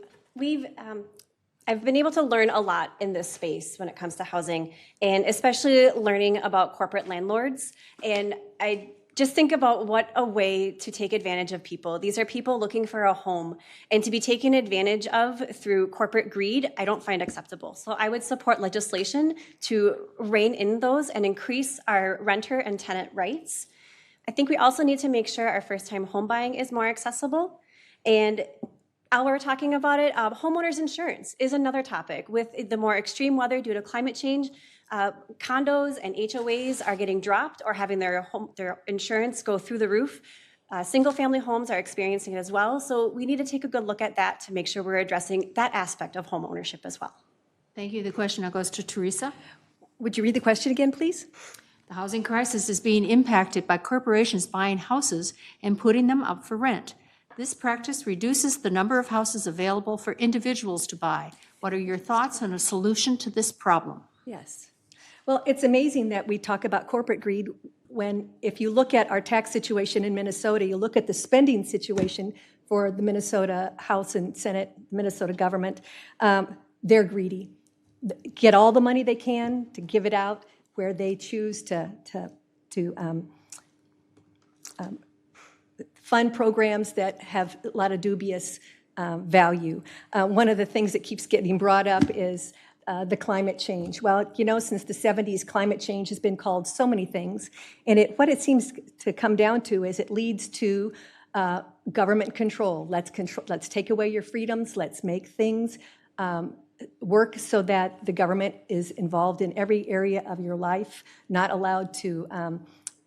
I've been able to learn a lot in this space when it comes to housing, and especially learning about corporate landlords. And I just think about what a way to take advantage of people. These are people looking for a home, and to be taken advantage of through corporate greed, I don't find acceptable. So I would support legislation to rein in those and increase our renter and tenant rights. I think we also need to make sure our first-time home buying is more accessible. And while we're talking about it, homeowners insurance is another topic. With the more extreme weather due to climate change, condos and HOAs are getting dropped or having their insurance go through the roof. Single-family homes are experiencing it as well. So we need to take a good look at that to make sure we're addressing that aspect of home ownership as well. Thank you. The question now goes to Teresa. Would you read the question again, please? The housing crisis is being impacted by corporations buying houses and putting them up for rent. This practice reduces the number of houses available for individuals to buy. What are your thoughts on a solution to this problem? Yes. Well, it's amazing that we talk about corporate greed when, if you look at our tax situation in Minnesota, you look at the spending situation for the Minnesota House and Senate, Minnesota government, they're greedy. Get all the money they can to give it out where they choose to fund programs that have a lot of dubious value. One of the things that keeps getting brought up is the climate change. Well, you know, since the 70s, climate change has been called so many things, and what it seems to come down to is it leads to government control. Let's take away your freedoms. Let's make things work so that the government is involved in every area of your life, not allowed to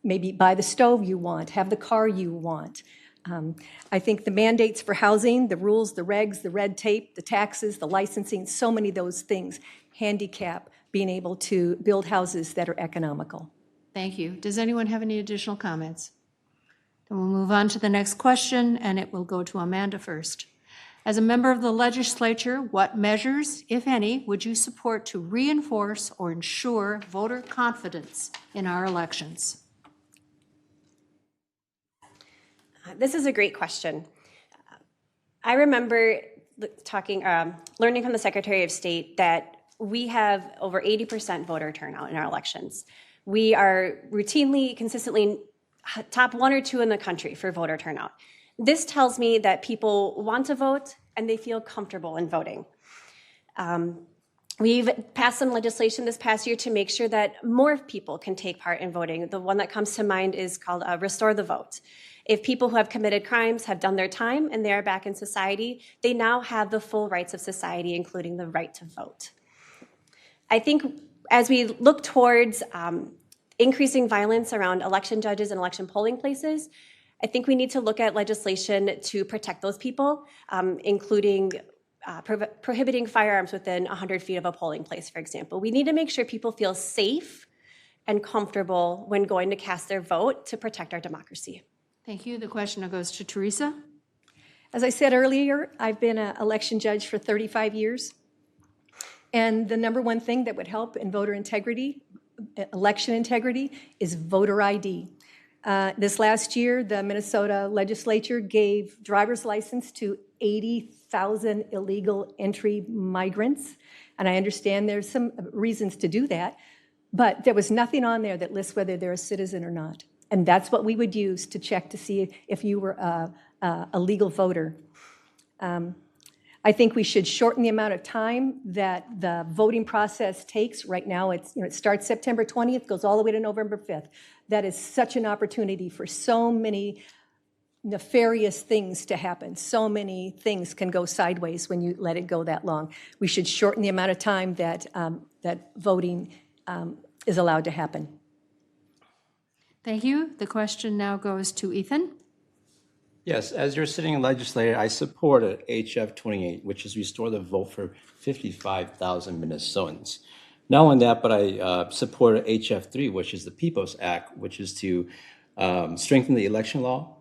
maybe buy the stove you want, have the car you want. I think the mandates for housing, the rules, the regs, the red tape, the taxes, the licensing, so many of those things handicap being able to build houses that are economical. Thank you. Does anyone have any additional comments? Then we'll move on to the next question, and it will go to Amanda first. As a member of the legislature, what measures, if any, would you support to reinforce or ensure voter confidence in our elections? This is a great question. I remember learning from the Secretary of State that we have over 80% voter turnout in our elections. We are routinely, consistently top 1 or 2 in the country for voter turnout. This tells me that people want to vote and they feel comfortable in voting. We've passed some legislation this past year to make sure that more people can take part in voting. The one that comes to mind is called Restore the Vote. If people who have committed crimes have done their time and they are back in society, they now have the full rights of society, including the right to vote. I think as we look towards increasing violence around election judges and election polling places, I think we need to look at legislation to protect those people, including prohibiting firearms within 100 feet of a polling place, for example. We need to make sure people feel safe and comfortable when going to cast their vote to protect our democracy. Thank you. The question now goes to Teresa. As I said earlier, I've been an election judge for 35 years. And the number one thing that would help in voter integrity, election integrity, is voter ID. This last year, the Minnesota legislature gave driver's license to 80,000 illegal entry migrants. And I understand there's some reasons to do that, but there was nothing on there that lists whether they're a citizen or not. And that's what we would use to check to see if you were a legal voter. I think we should shorten the amount of time that the voting process takes. Right now, it starts September 20th, goes all the way to November 5th. That is such an opportunity for so many nefarious things to happen. So many things can go sideways when you let it go that long. We should shorten the amount of time that voting is allowed to happen. Thank you. The question now goes to Ethan. Yes, as your sitting legislator, I support HF 28, which is restore the vote for 55,000 Minnesotans. Not only that, but I support HF 3, which is the People's Act, which is to strengthen the election law,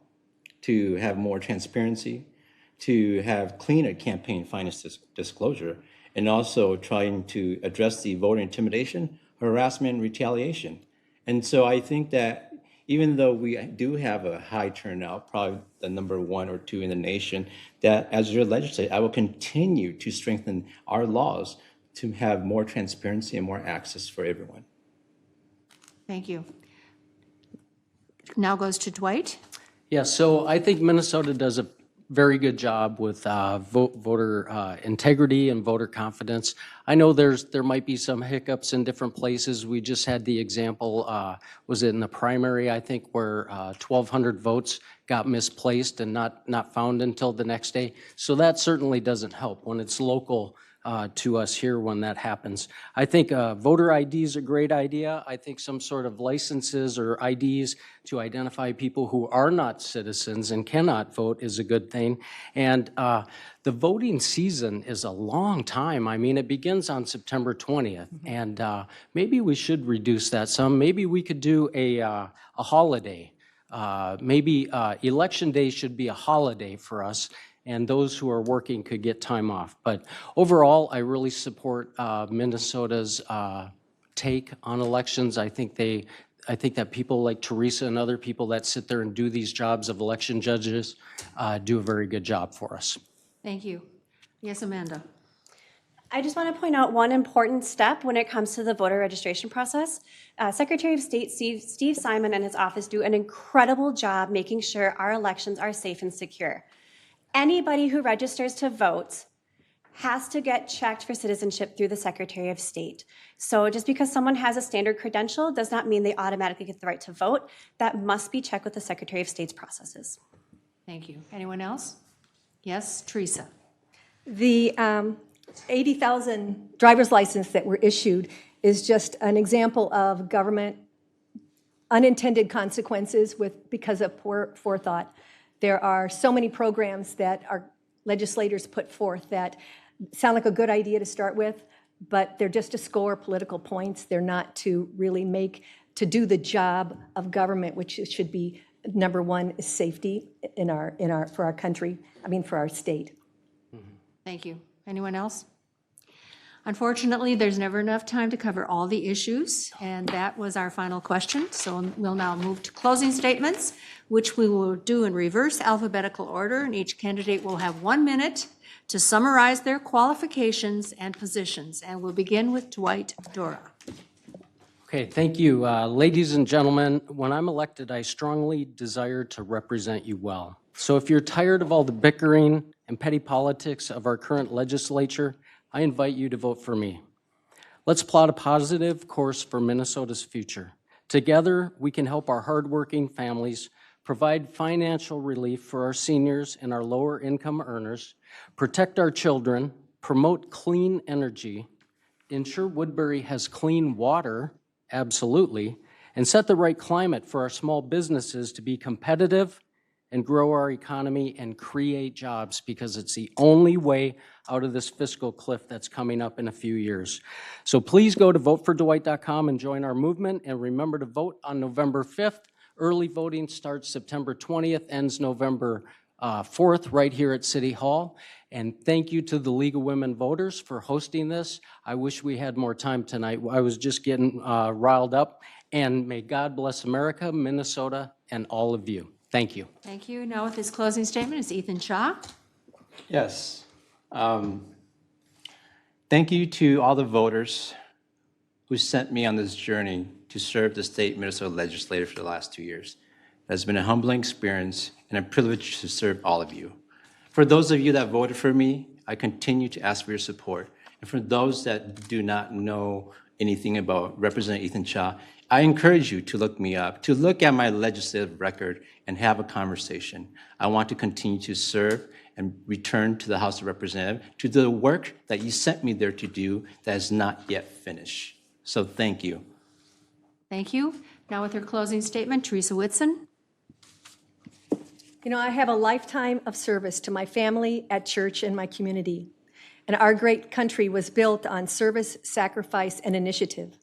to have more transparency, to have cleaner campaign finance disclosure, and also trying to address the voter intimidation, harassment, and retaliation. And so I think that even though we do have a high turnout, probably the number 1 or 2 in the nation, that as your legislator, I will continue to strengthen our laws to have more transparency and more access for everyone. Thank you. Now goes to Dwight. Yeah, so I think Minnesota does a very good job with voter integrity and voter confidence. I know there might be some hiccups in different places. We just had the example, was it in the primary, I think, where 1,200 votes got misplaced and not found until the next day. So that certainly doesn't help when it's local to us here when that happens. I think voter ID is a great idea. I think some sort of licenses or IDs to identify people who are not citizens and cannot vote is a good thing. And the voting season is a long time. I mean, it begins on September 20th, and maybe we should reduce that some. Maybe we could do a holiday. maybe Election Day should be a holiday for us, and those who are working could get time off. But overall, I really support Minnesota's take on elections. I think that people like Teresa and other people that sit there and do these jobs of election judges do a very good job for us. Thank you. Yes, Amanda? I just want to point out one important step when it comes to the voter registration process. Secretary of State Steve Simon and his office do an incredible job making sure our elections are safe and secure. Anybody who registers to vote has to get checked for citizenship through the Secretary of State. So just because someone has a standard credential does not mean they automatically get the right to vote. That must be checked with the Secretary of State's processes. Thank you. Anyone else? Yes, Teresa? The 80,000 driver's license that were issued is just an example of government unintended consequences because of poor forethought. There are so many programs that our legislators put forth that sound like a good idea to start with, but they're just to score political points. They're not to really to do the job of government, which should be number one, is safety for our country, for our state. Thank you. Anyone else? Unfortunately, there's never enough time to cover all the issues, and that was our final question. So we'll now move to closing statements, which we will do in reverse alphabetical order, and each candidate will have 1 minute to summarize their qualifications and positions. And we'll begin with Dwight Dorau. Okay, thank you. Ladies and gentlemen, when I'm elected, I strongly desire to represent you well. So if you're tired of all the bickering and petty politics of our current legislature, I invite you to vote for me. Let's plot a positive course for Minnesota's future. Together, we can help our hardworking families, provide financial relief for our seniors and our lower income earners, protect our children, promote clean energy, ensure Woodbury has clean water, absolutely, and set the right climate for our small businesses to be competitive and grow our economy and create jobs, because it's the only way out of this fiscal cliff that's coming up in a few years. So please go to votefordwight.com and join our movement, and remember to vote on November 5th. Early voting starts September 20th, ends November 4th, right here at City Hall. And thank you to the League of Women Voters for hosting this. I wish we had more time tonight. I was just getting riled up. And may God bless America, Minnesota, and all of you. Thank you. Thank you. Now with his closing statement is Ethan Shaw. Yes. Thank you to all the voters who sent me on this journey to serve the state Minnesota legislator for the last 2 years. It has been a humbling experience and a privilege to serve all of you. For those of you that voted for me, I continue to ask for your support. And for those that do not know anything about Representative Ethan Shaw, I encourage you to look me up, to look at my legislative record and have a conversation. I want to continue to serve and return to the House of Representatives, to the work that you sent me there to do that is not yet finished. So thank you. Thank you. Now with her closing statement, Teresa Whitson. I have a lifetime of service to my family, at church, and my community. And our great country was built on service, sacrifice, and initiative.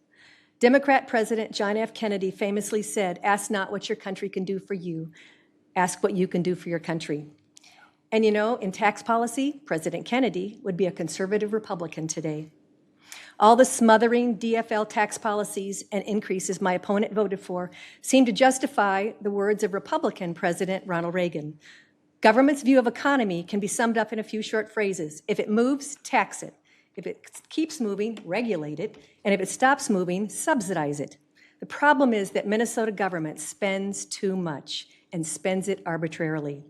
Democrat President John F. Kennedy famously said, "Ask not what your country can do for you, ask what you can do for your country." And in tax policy, President Kennedy would be a conservative Republican today. All the smothering DFL tax policies and increases my opponent voted for seem to justify the words of Republican President Ronald Reagan. Government's view of economy can be summed up in a few short phrases. If it moves, tax it. If it keeps moving, regulate it. And if it stops moving, subsidize it. The problem is that Minnesota government spends too much and spends it arbitrarily.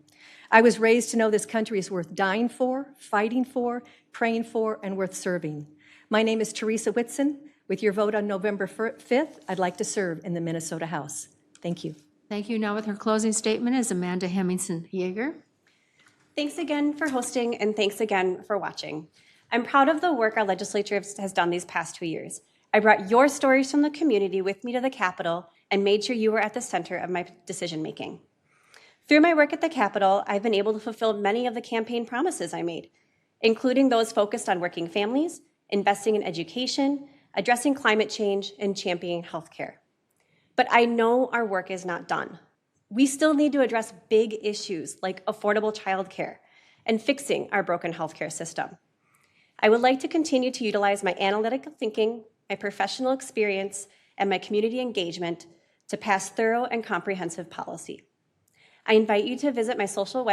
I was raised to know this country is worth dying for, fighting for, praying for, and worth serving. My name is Teresa Whitson. With your vote on November 5th, I'd like to serve in the Minnesota House. Thank you. Thank you. Now with her closing statement is Amanda Hemmingsen-Jaeger. Thanks again for hosting, and thanks again for watching. I'm proud of the work our legislature has done these past 2 years. I brought your stories from the community with me to the Capitol and made sure you were at the center of my decision-making. Through my work at the Capitol, I've been able to fulfill many of the campaign promises I made, including those focused on working families, investing in education, addressing climate change, and championing healthcare. But I know our work is not done. We still need to address big issues like affordable childcare and fixing our broken healthcare system. I would like to continue to utilize my analytical thinking, my professional experience, and my community engagement to pass thorough and comprehensive policy. I invite you to visit my social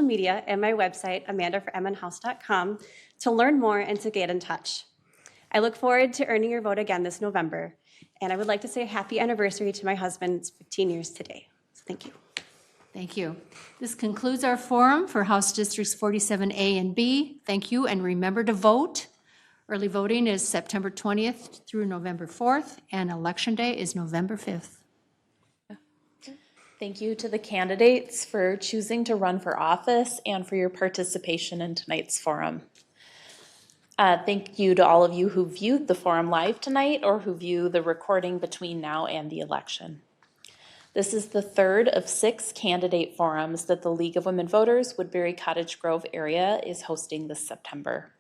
media and my website, amandaforemmonshouse.com, to learn more and to get in touch. I look forward to earning your vote again this November, and I would like to say a happy anniversary to my husband. It's 15 years today. So thank you. Thank you. This concludes our forum for House Districts 47A and B. Thank you, and remember to vote. Early voting is September 20th through November 4th, and Election Day is November 5th. Thank you to the candidates for choosing to run for office and for your participation in tonight's forum. Thank you to all of you who viewed the forum live tonight or who view the recording between now and the election. This is the third of 6 candidate forums that the League of Women Voters Woodbury Cottage Grove area is hosting this September.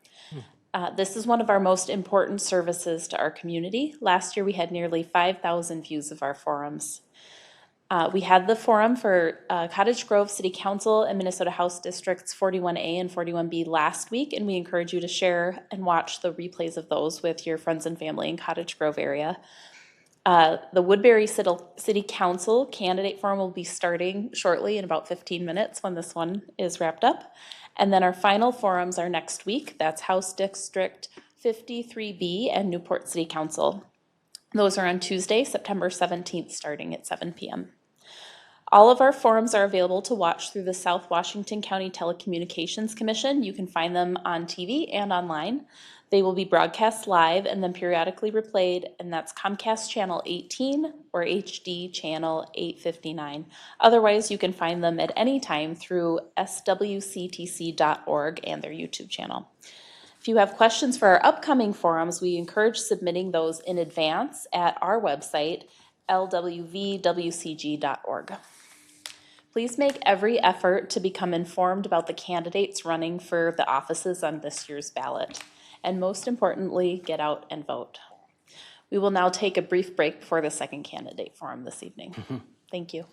This is one of our most important services to our community. Last year we had nearly 5,000 views of our forums. We had the forum for Cottage Grove City Council and Minnesota House Districts 41A and 41B last week, and we encourage you to share and watch the replays of those with your friends and family in Cottage Grove area. The Woodbury City Council candidate forum will be starting shortly in about 15 minutes when this one is wrapped up. And then our final forums are next week. That's House District 53B and Newport City Council. Those are on Tuesday, September 17th, starting at 7 p.m. All of our forums are available to watch through the South Washington County Telecommunications Commission. You can find them on TV and online. They will be broadcast live and then periodically replayed, and that's Comcast Channel 18 or HD Channel 859. Otherwise, you can find them at any time through swctc.org and their YouTube channel. If you have questions for our upcoming forums, we encourage submitting those in advance at our website, lwvwcg.org. Please make every effort to become informed about the candidates running for the offices on this year's ballot. And most importantly, get out and vote. We will now take a brief break before the second candidate forum this evening. Thank you.